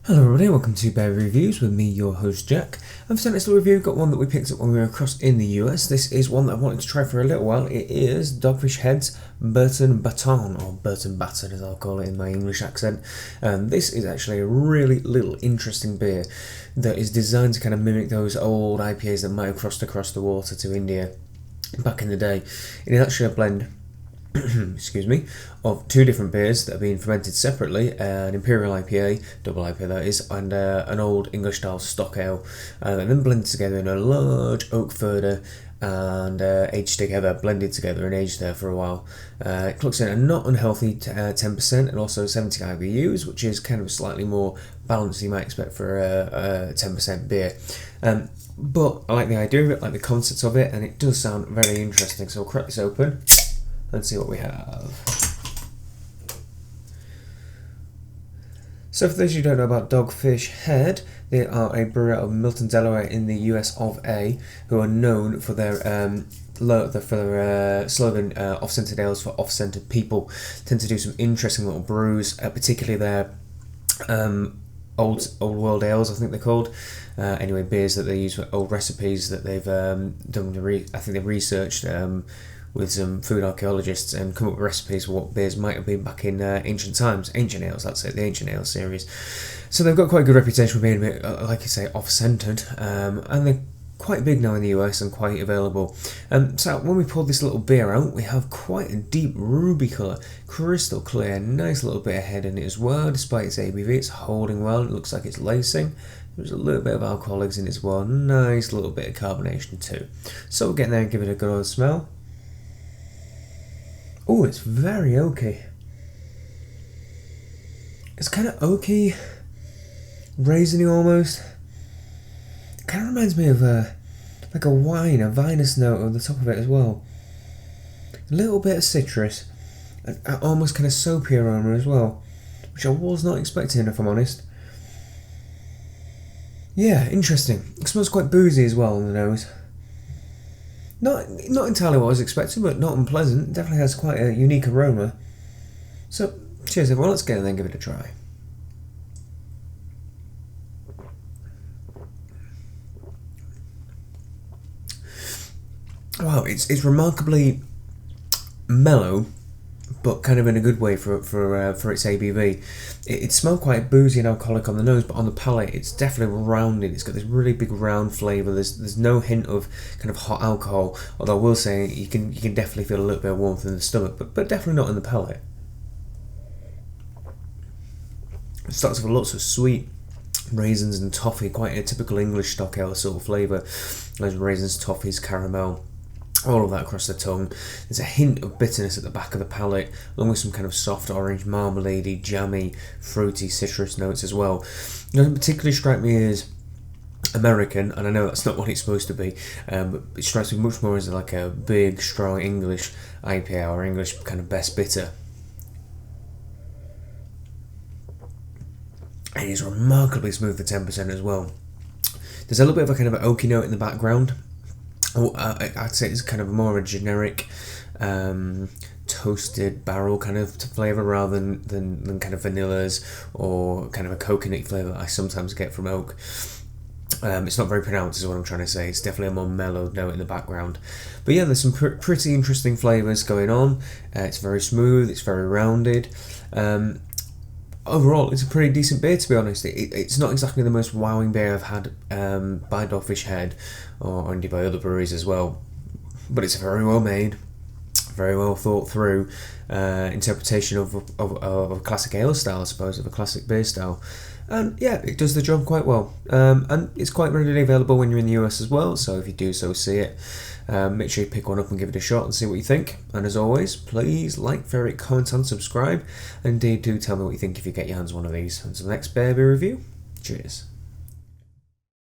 Hello everybody, welcome to Bear Reviews with me, your host Jack. And for tonight's little review, I've got one that we picked up when we were across in the US. This is one that I've wanted to try for a little while. It is Dogfish Head's Burton Baton, or Burton Baton as I'll call it in my English accent. This is actually a really little interesting beer that is designed to kind of mimic those old IPAs that might have crossed across the water to India back in the day. It is actually a blend excuse me, of two different beers that are being fermented separately, an Imperial IPA, double IPA that is, and an old English style stock ale, and then blended together in a large oak further and aged together, blended together and aged there for a while. It clocks in a not unhealthy 10% and also 70 IBUs, which is kind of slightly more balanced than you might expect for a 10% beer. But I like the idea of it, like the concept of it, and it does sound very interesting, so I'll crack this open and see what we have. So for those who don't know about Dogfish Head, they are a brewer out of Milton, Delaware in the US of A, who are known for their slogan, off-centered ales for off-centered people. Tend to do some interesting little brews, particularly their old world ales, I think they're called. Anyway, beers that they use for old recipes that they've done. I think they've researched with some food archaeologists and come up with recipes for what beers might have been back in ancient times. Ancient ales, that's it, the Ancient Ale series. So they've got quite a good reputation for being a bit, like you say, off-centered, and they're quite big now in the US and quite available. So when we pulled this little beer out, we have quite a deep ruby colour, crystal clear, nice little bit of head in it as well. Despite its ABV, it's holding well, it looks like it's lacing. There's a little bit of alcoholics in it as well, nice little bit of carbonation too. So we'll get there and give it a good old smell. Oh, it's very oaky. It's kind of oaky, raisiny almost. It kind of reminds me of like a wine, a vinous note on the top of it as well. A little bit of citrus, and almost kind of soapy aroma as well, which I was not expecting if I'm honest. Yeah, interesting. It smells quite boozy as well on the nose. Not entirely what I was expecting, but not unpleasant. It definitely has quite a unique aroma. So, cheers everyone, let's get in there and give it a try. Wow, it's remarkably mellow, but kind of in a good way for its ABV. It smelled quite boozy and alcoholic on the nose, but on the palate it's definitely rounded. It's got this really big round flavour. There's no hint of kind of hot alcohol, although I will say you can definitely feel a little bit of warmth in the stomach, but definitely not in the palate. It starts with lots of sweet raisins and toffee, quite a typical English stock ale sort of flavour. Those raisins, toffees, caramel, all of that across the tongue. There's a hint of bitterness at the back of the palate, along with some kind of soft orange, marmaladey, jammy, fruity, citrus notes as well. It doesn't particularly strike me as American, and I know that's not what it's supposed to be, but it strikes me much more as like a big, strong English IPA or English kind of best bitter. And it's remarkably smooth for 10% as well. There's a little bit of a kind of an oaky note in the background. I'd say it's kind of more of a generic toasted barrel kind of flavour rather than kind of vanillas or kind of a coconut flavour that I sometimes get from oak. It's not very pronounced is what I'm trying to say. It's definitely a more mellowed note in the background. But yeah, there's some pretty interesting flavours going on. It's very smooth, it's very rounded. Overall, it's a pretty decent beer, to be honest. It's not exactly the most wowing beer I've had by Dogfish Head, or indeed by other breweries as well. But it's very well made, very well thought through interpretation of a classic ale style, I suppose, of a classic beer style. And yeah, it does the job quite well. And it's quite readily available when you're in the US as well, so if you do so see it, make sure you pick one up and give it a shot and see what you think. And as always, please like, favorite, comment and subscribe. And indeed do tell me what you think if you get your hands on one of these. Until the next beer review, cheers.